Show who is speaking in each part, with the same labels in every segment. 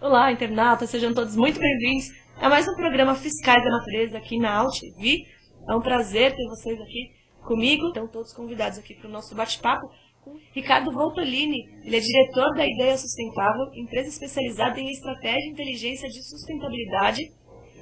Speaker 1: Olá, internautas, sejam todos muito bem-vindos a mais um programa Fiscais da Natureza aqui na AltV. É um prazer ter vocês aqui comigo. Estão todos convidados aqui para o nosso bate-papo com Ricardo Voltolini. Ele é diretor da Ideia Sustentável, empresa especializada em estratégia e inteligência de sustentabilidade,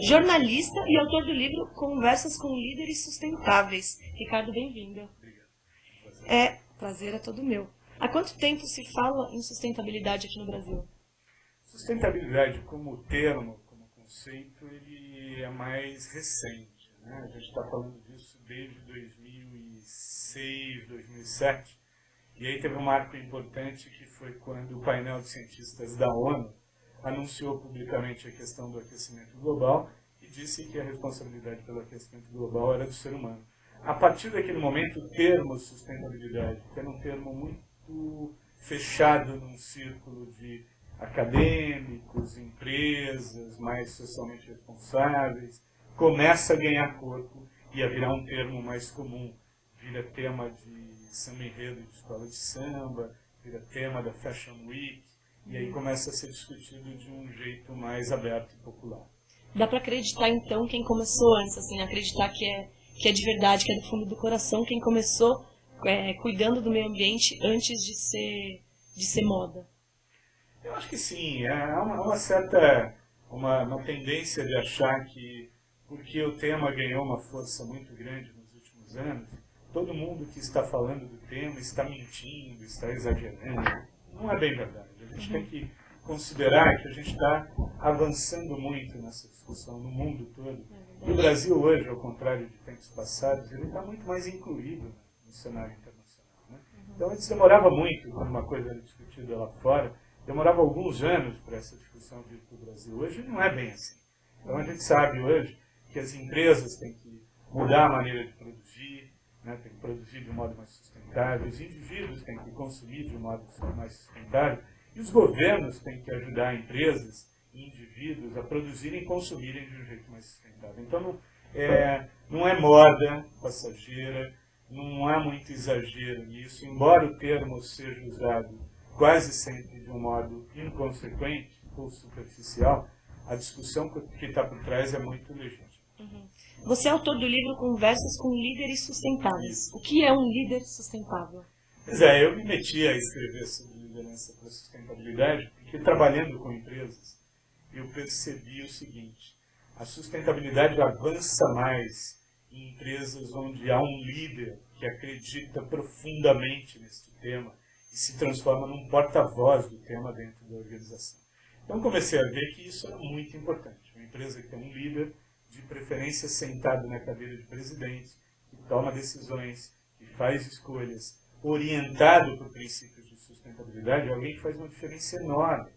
Speaker 1: jornalista e autor do livro Conversas com Líderes Sustentáveis. Ricardo, bem-vindo.
Speaker 2: Obrigado.
Speaker 1: Prazer é todo meu. Há quanto tempo se fala em sustentabilidade aqui no Brasil?
Speaker 2: Sustentabilidade como termo, como conceito, ele é mais recente, né? A gente está falando disso desde 2006, 2007, e aí teve um marco importante que foi quando o painel de cientistas da ONU anunciou publicamente a questão do aquecimento global e disse que a responsabilidade pelo aquecimento global era do ser humano. A partir daquele momento, o termo sustentabilidade, que era um termo muito fechado num círculo de acadêmicos, empresas mais socialmente responsáveis, começa a ganhar corpo e a virar um termo mais comum. Vira tema de samba enredo de escola de samba, vira tema da Fashion Week, e aí começa a ser discutido de um jeito mais aberto e popular.
Speaker 1: Dá para acreditar, então, quem começou antes, assim, acreditar que é de verdade, que é do fundo do coração, quem começou cuidando do meio ambiente antes de ser moda?
Speaker 2: Eu acho que sim, há uma certa uma tendência de achar que, porque o tema ganhou uma força muito grande nos últimos anos, todo mundo que está falando do tema está mentindo, está exagerando. Não é bem verdade. A gente tem que considerar que a gente está avançando muito nessa discussão no mundo todo. E o Brasil hoje, ao contrário de tempos passados, ele está muito mais incluído no cenário internacional, né? Então antes demorava muito quando uma coisa era discutida lá fora. Demorava alguns anos para essa discussão vir para o Brasil. Hoje não é bem assim. Então a gente sabe hoje que as empresas têm que mudar a maneira de produzir, né? Têm que produzir de um modo mais sustentável, os indivíduos têm que consumir de um modo mais sustentável, e os governos têm que ajudar empresas e indivíduos a produzirem e consumirem de um jeito mais sustentável. Então não é moda passageira, não há muito exagero nisso, embora o termo seja usado quase sempre de um modo inconsequente ou superficial, a discussão que está por trás é muito legítima.
Speaker 1: Você é autor do livro Conversas com Líderes Sustentáveis. O que é um líder sustentável?
Speaker 2: Pois é, eu me meti a escrever sobre liderança para sustentabilidade, porque trabalhando com empresas, eu percebi o seguinte: a sustentabilidade avança mais em empresas onde há um líder que acredita profundamente nesse tema e se transforma num porta-voz do tema dentro da organização. Então comecei a ver que isso era muito importante. Uma empresa que tem um líder, de preferência sentado na cadeira de presidente, que toma decisões, que faz escolhas, orientado por princípios de sustentabilidade, é alguém que faz uma diferença enorme.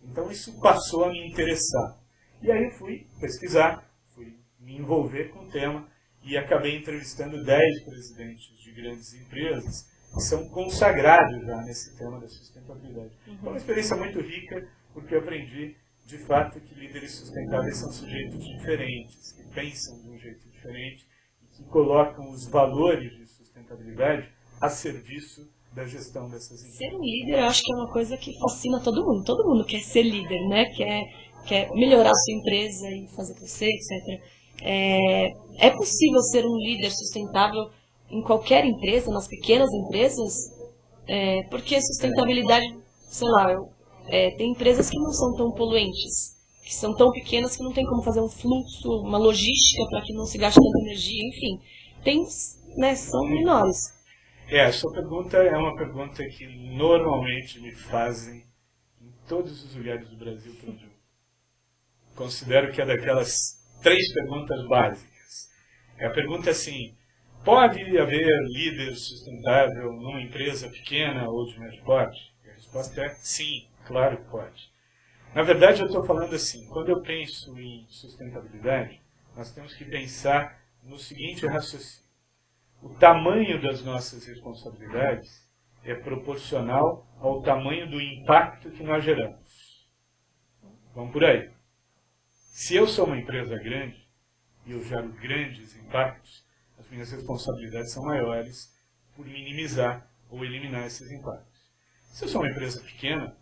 Speaker 2: Então isso passou a me interessar. E aí eu fui pesquisar, fui me envolver com o tema e acabei entrevistando 10 presidentes de grandes empresas que são consagrados já nesse tema da sustentabilidade. Foi uma experiência muito rica, porque eu aprendi, de fato, que líderes sustentáveis são sujeitos diferentes, que pensam de um jeito diferente e que colocam os valores de sustentabilidade a serviço da gestão dessas empresas.
Speaker 1: Ser um líder, eu acho que é uma coisa que fascina todo mundo. Todo mundo quer ser líder, né? Quer melhorar a sua empresa e fazer crescer, etc. É possível ser um líder sustentável em qualquer empresa, nas pequenas empresas? Porque sustentabilidade, sei lá, tem empresas que não são tão poluentes, que são tão pequenas que não tem como fazer um fluxo, uma logística para que não se gaste tanta energia, enfim. São menores.
Speaker 2: A sua pergunta é uma pergunta que normalmente me fazem em todos os lugares do Brasil para onde eu considero que é daquelas 3 perguntas básicas. É a pergunta assim: pode haver líder sustentável numa empresa pequena ou de médio porte? E a resposta é sim, claro que pode. Na verdade, eu estou falando assim, quando eu penso em sustentabilidade, nós temos que pensar no seguinte raciocínio: o tamanho das nossas responsabilidades é proporcional ao tamanho do impacto que nós geramos. Vamos por aí. Se eu sou uma empresa grande e eu gero grandes impactos, as minhas responsabilidades são maiores por minimizar ou eliminar esses impactos. Se eu sou uma empresa pequena,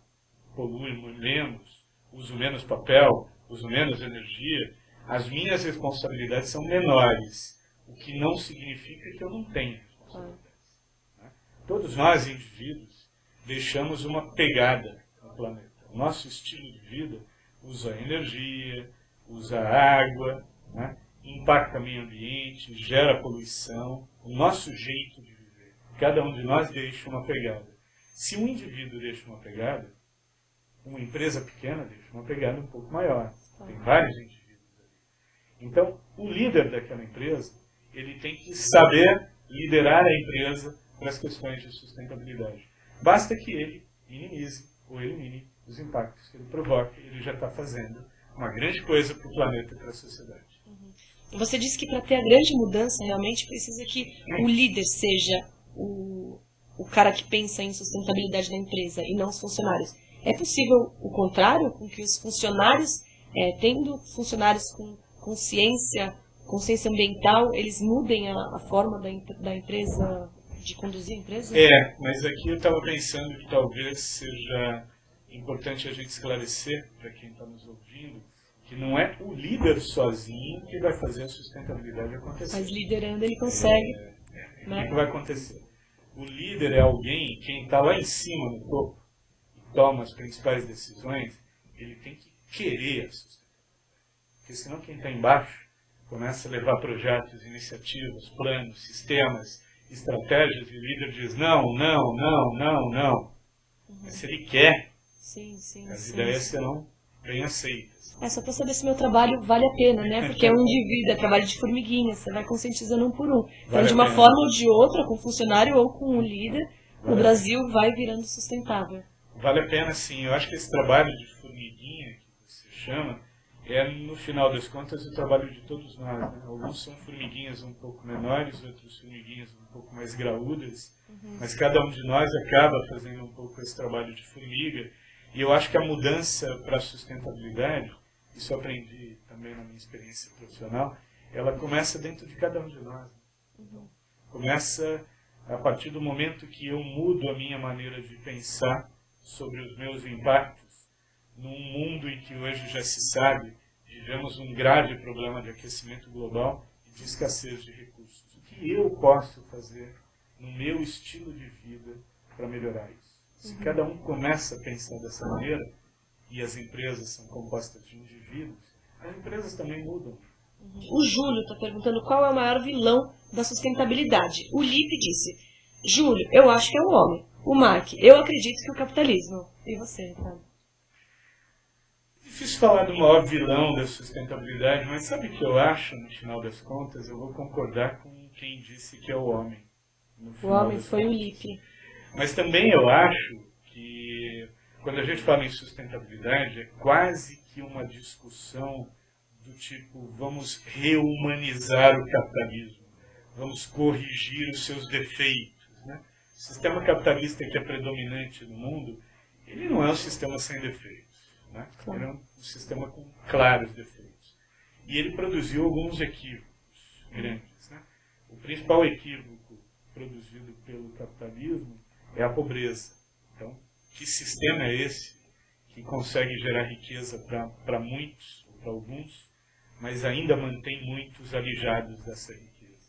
Speaker 2: poluo menos, uso menos papel, uso menos energia, as minhas responsabilidades são menores, o que não significa que eu não tenho responsabilidades. Né? Todos nós, indivíduos, deixamos uma pegada no planeta. O nosso estilo de vida usa energia, usa água, né? Impacta o meio ambiente, gera poluição, o nosso jeito de viver. Cada um de nós deixa uma pegada. Se um indivíduo deixa uma pegada, uma empresa pequena deixa uma pegada um pouco maior. Tem vários indivíduos ali. Então, o líder daquela empresa, ele tem que saber liderar a empresa para as questões de sustentabilidade. Basta que ele minimize ou elimine os impactos que ele provoca. Ele já está fazendo uma grande coisa para o planeta e para a sociedade.
Speaker 1: Você disse que para ter a grande mudança, realmente precisa que o líder seja o cara que pensa em sustentabilidade da empresa e não os funcionários. É possível o contrário, com que os funcionários, tendo funcionários com consciência ambiental, eles mudem a forma da empresa, de conduzir a empresa?
Speaker 2: Mas aqui eu estava pensando que talvez seja importante a gente esclarecer para quem está nos ouvindo que não é o líder sozinho que vai fazer a sustentabilidade acontecer.
Speaker 1: Mas liderando ele consegue.
Speaker 2: Né? O que vai acontecer? O líder é alguém, quem está lá em cima no topo, e toma as principais decisões, ele tem que querer a sustentabilidade. Porque senão quem está embaixo começa a levar projetos, iniciativas, planos, sistemas, estratégias, e o líder diz não, não, não, não, não. Mas se ele quer, as ideias serão bem aceitas.
Speaker 1: Só para saber se meu trabalho vale a pena, né? Porque é um indivíduo, é trabalho de formiguinha, você vai conscientizando um por um. Então, de uma forma ou de outra, com o funcionário ou com o líder, o Brasil vai virando sustentável.
Speaker 2: Vale a pena, sim. Eu acho que esse trabalho de formiguinha, que você chama, é, no final das contas, o trabalho de todos nós. Né? Alguns são formiguinhas um pouco menores, outros formiguinhas um pouco mais graúdas, mas cada um de nós acaba fazendo um pouco esse trabalho de formiga. E eu acho que a mudança para a sustentabilidade, isso eu aprendi também na minha experiência profissional, ela começa dentro de cada um de nós. Começa a partir do momento que eu mudo a minha maneira de pensar sobre os meus impactos, num mundo em que hoje já se sabe, vivemos um grave problema de aquecimento global e de escassez de recursos. O que eu posso fazer no meu estilo de vida para melhorar isso? Se cada um começa a pensar dessa maneira, e as empresas são compostas de indivíduos, as empresas também mudam.
Speaker 1: O Júlio está perguntando qual é o maior vilão da sustentabilidade. O Lipe disse: Júlio, eu acho que é o homem. O Mark, eu acredito que é o capitalismo. E você, Ricardo?
Speaker 2: Difícil falar do maior vilão da sustentabilidade, mas sabe o que eu acho, no final das contas? Eu vou concordar com quem disse que é o homem.
Speaker 1: O homem foi o Lipe.
Speaker 2: Mas também eu acho que, quando a gente fala em sustentabilidade, é quase que uma discussão do tipo, vamos reumanizar o capitalismo, vamos corrigir os seus defeitos. Né? O sistema capitalista que é predominante no mundo, ele não é um sistema sem defeitos. Né? Ele é um sistema com claros defeitos. E ele produziu alguns equívocos grandes. Né? O principal equívoco produzido pelo capitalismo é a pobreza. Então, que sistema é esse que consegue gerar riqueza para muitos, ou para alguns, mas ainda mantém muitos alijados dessa riqueza?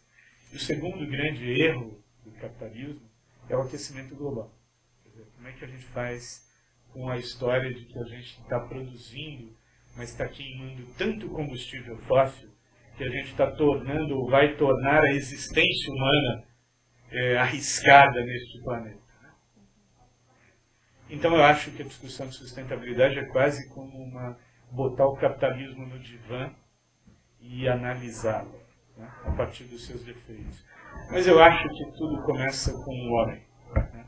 Speaker 2: E o segundo grande erro do capitalismo é o aquecimento global. Quer dizer, como é que a gente faz com a história de que a gente está produzindo, mas está queimando tanto combustível fóssil, que a gente está tornando, ou vai tornar a existência humana arriscada neste planeta? Então eu acho que a discussão de sustentabilidade é quase como botar o capitalismo no divã e analisá-lo, né, a partir dos seus defeitos. Mas eu acho que tudo começa com o homem. Né?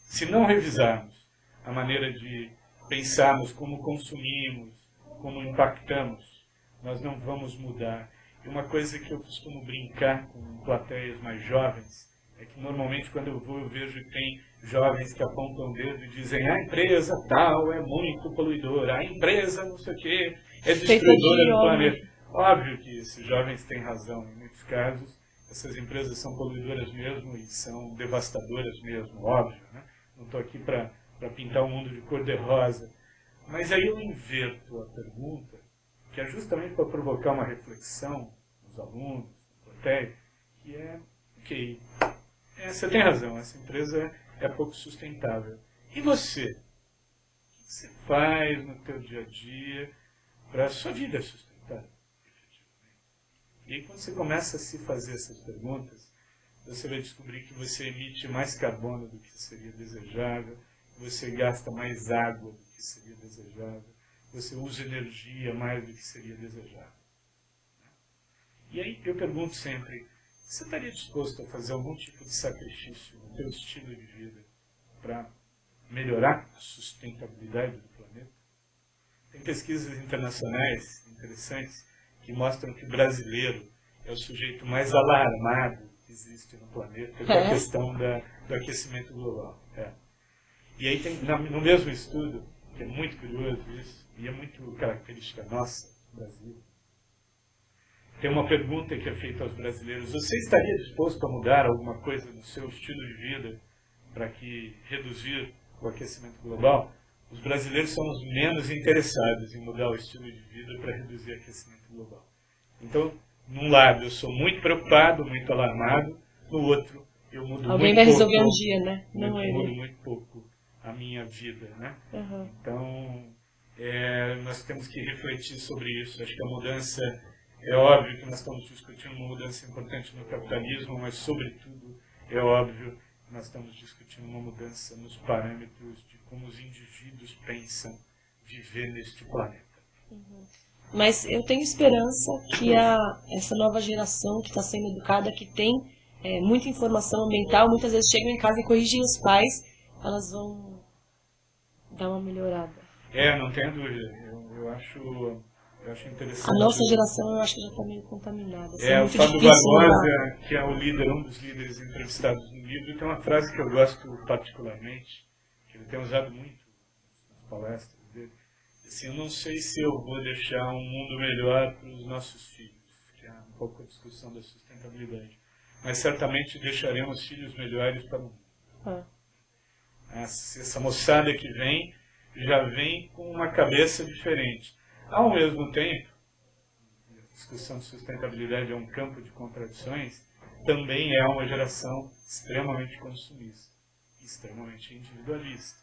Speaker 2: Se não revisarmos a maneira de pensarmos como consumimos, como impactamos, nós não vamos mudar. E uma coisa que eu costumo brincar com plateias mais jovens é que normalmente quando eu vou eu vejo que tem jovens que apontam o dedo e dizem a empresa tal é muito poluidora, a empresa não sei o quê é destruidora do planeta. Óbvio que esses jovens têm razão, em muitos casos essas empresas são poluidoras mesmo e são devastadoras mesmo, óbvio. Né? Não estou aqui para pintar o mundo de cor-de-rosa. Mas aí eu inverto a pergunta, que é justamente para provocar uma reflexão nos alunos, na plateia, que é, ok, você tem razão, essa empresa é pouco sustentável. E você? O que você faz no teu dia a dia para a sua vida sustentável, efetivamente? E aí quando você começa a se fazer essas perguntas, você vai descobrir que você emite mais carbono do que seria desejável, você gasta mais água do que seria desejável, você usa energia mais do que seria desejável. E aí eu pergunto sempre, você estaria disposto a fazer algum tipo de sacrifício no seu estilo de vida para melhorar a sustentabilidade do planeta? Tem pesquisas internacionais interessantes que mostram que o brasileiro é o sujeito mais alarmado que existe no planeta com a questão do aquecimento global. E aí tem, no mesmo estudo, que é muito curioso isso, e é muito característica nossa, do Brasil, tem uma pergunta que é feita aos brasileiros. Você estaria disposto a mudar alguma coisa no seu estilo de vida para que reduzir o aquecimento global? Os brasileiros são os menos interessados em mudar o estilo de vida para reduzir o aquecimento global. Então, num lado eu sou muito preocupado, muito alarmado, no outro eu mudo
Speaker 1: Alguém
Speaker 2: muito
Speaker 1: vai
Speaker 2: pouco,
Speaker 1: resolver um dia, né? Não ele.
Speaker 2: mudo muito pouco a minha vida, né?
Speaker 1: Uhum.
Speaker 2: Então, nós temos que refletir sobre isso. Acho que a mudança, é óbvio que nós estamos discutindo uma mudança importante no capitalismo, mas, sobretudo, é óbvio que nós estamos discutindo uma mudança nos parâmetros de como os indivíduos pensam viver neste planeta.
Speaker 1: Uhum. Mas eu tenho esperança que essa nova geração que está sendo educada, que tem muita informação ambiental, muitas vezes chegam em casa e corrigem os pais, elas vão dar uma melhorada.
Speaker 2: Não tenho dúvida. Eu acho interessante.
Speaker 1: A nossa geração, eu acho que já está meio contaminada.
Speaker 2: O Fábio Barbosa, que é um dos líderes entrevistados no livro, tem uma frase que eu gosto particularmente, que ele tem usado muito nas palestras dele. Assim, eu não sei se eu vou deixar um mundo melhor para os nossos filhos, que é um pouco a discussão da sustentabilidade, mas certamente deixaremos filhos melhores para o mundo. Essa moçada que vem já vem com uma cabeça diferente. Ao mesmo tempo, a discussão de sustentabilidade é um campo de contradições, também é uma geração extremamente consumista, extremamente individualista.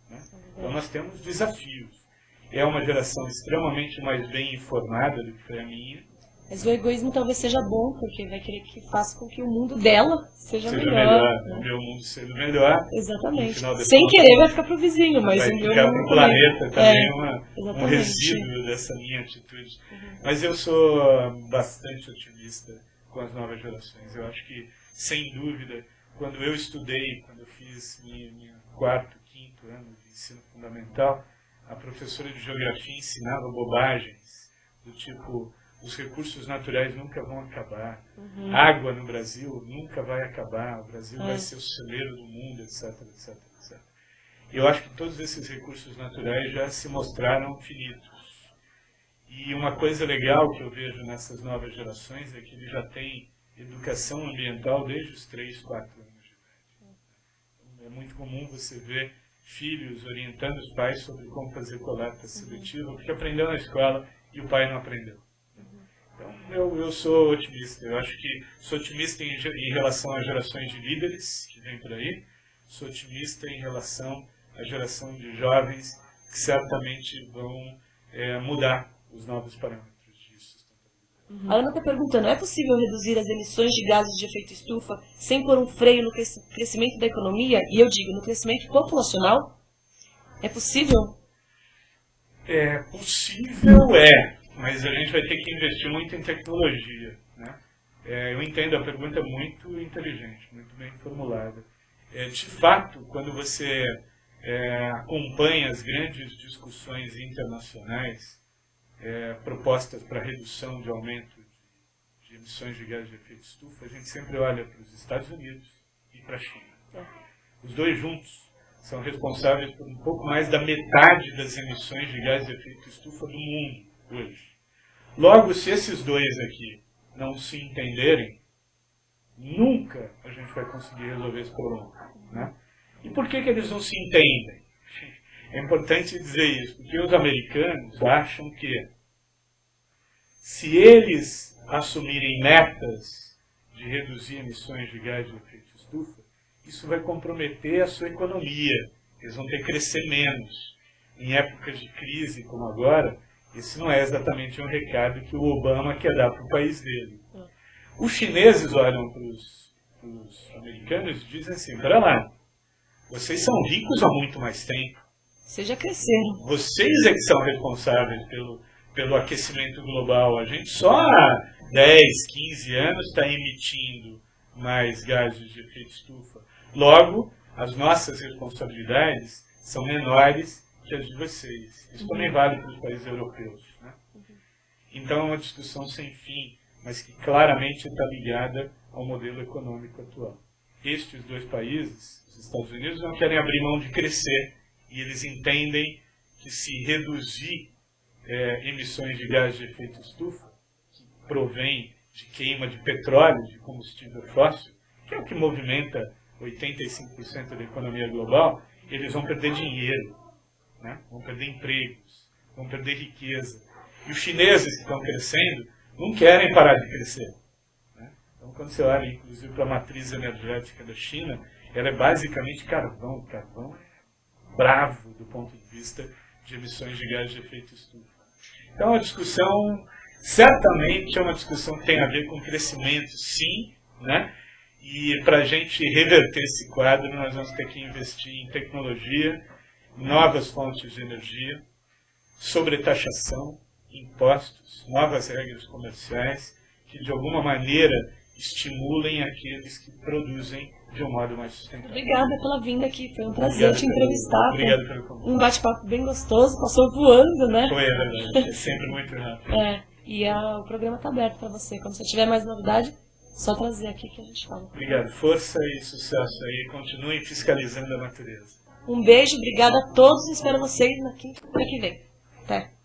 Speaker 2: Né? Então nós temos desafios. É uma geração extremamente mais bem informada do que foi a minha.
Speaker 1: Mas o egoísmo talvez seja bom, porque vai querer que faça com que o mundo dela seja melhor.
Speaker 2: Né? O meu mundo seja melhor.
Speaker 1: Exatamente. Sem querer vai ficar pro vizinho, mas
Speaker 2: vai
Speaker 1: o meu
Speaker 2: ficar
Speaker 1: mundo
Speaker 2: pro planeta também um
Speaker 1: exatamente.
Speaker 2: resíduo dessa minha atitude. Mas eu sou bastante otimista com as novas gerações. Eu acho que, sem dúvida, quando eu estudei, quando eu fiz minha quarto, quinto ano de ensino fundamental, a professora de geografia ensinava bobagens do tipo: os recursos naturais nunca vão acabar, água no Brasil nunca vai acabar, o Brasil vai ser o celeiro do mundo, etc, etc, etc. Eu acho que todos esses recursos naturais já se mostraram finitos. E uma coisa legal que eu vejo nessas novas gerações é que eles já têm educação ambiental desde os 3, 4 anos de idade. É muito comum você ver filhos orientando os pais sobre como fazer coleta seletiva, porque aprendeu na escola e o pai não aprendeu. Então, eu sou otimista. Eu acho que sou otimista em relação às gerações de líderes que vêm por aí. Sou otimista em relação à geração de jovens que certamente vão mudar os novos parâmetros de sustentabilidade.
Speaker 1: A Ana está perguntando, é possível reduzir as emissões de gases de efeito estufa sem pôr um freio no crescimento da economia? E eu digo, no crescimento populacional? É possível?
Speaker 2: É possível, mas a gente vai ter que investir muito em tecnologia, né? Eu entendo, a pergunta é muito inteligente, muito bem formulada. De fato, quando você acompanha as grandes discussões internacionais, propostas para redução de aumento de emissões de gás de efeito estufa, a gente sempre olha para os Estados Unidos e para a China. Os dois juntos são responsáveis por um pouco mais da metade das emissões de gás de efeito estufa do mundo hoje. Logo, se esses dois aqui não se entenderem, nunca a gente vai conseguir resolver esse problema, né? E por que eles não se entendem? É importante dizer isso, porque os americanos acham que se eles assumirem metas de reduzir emissões de gás de efeito estufa, isso vai comprometer a sua economia. Eles vão ter que crescer menos. Em épocas de crise como agora, esse não é exatamente um recado que o Obama quer dar para o país dele. Os chineses olham para os americanos e dizem assim, para lá, vocês são ricos há muito mais tempo.
Speaker 1: Vocês já cresceram.
Speaker 2: Vocês é que são responsáveis pelo aquecimento global. A gente só há 10, 15 anos está emitindo mais gases de efeito estufa. Logo, as nossas responsabilidades são menores que as de vocês. Isso também vale para os países europeus, né? Então é uma discussão sem fim, mas que claramente está ligada ao modelo econômico atual. Estes dois países, os Estados Unidos, não querem abrir mão de crescer, e eles entendem que se reduzir emissões de gás de efeito estufa, que provém de queima de petróleo, de combustível fóssil, que é o que movimenta 85% da economia global, eles vão perder dinheiro, né? Vão perder empregos, vão perder riqueza. E os chineses que estão crescendo não querem parar de crescer, né? Então, quando você olha, inclusive, para a matriz energética da China, ela é basicamente carvão. Carvão é bravo do ponto de vista de emissões de gás de efeito estufa. Então, a discussão, certamente, é uma discussão que tem a ver com crescimento, sim, né? E para a gente reverter esse quadro, nós vamos ter que investir em tecnologia, novas fontes de energia, sobretaxação, impostos, novas regras comerciais, que de alguma maneira estimulem aqueles que produzem de um modo mais sustentável.
Speaker 1: Obrigada pela vinda aqui, foi um prazer te entrevistar.
Speaker 2: Obrigado pelo convite.
Speaker 1: Um bate-papo bem gostoso, passou voando, né?
Speaker 2: Foi, é verdade, é sempre muito rápido.
Speaker 1: O programa está aberto para você. Quando você tiver mais novidade, só trazer aqui que a gente fala.
Speaker 2: Obrigado, força e sucesso aí, continuem fiscalizando a natureza.
Speaker 1: Um beijo, obrigada a todos, espero vocês na quinta-feira que vem. Até.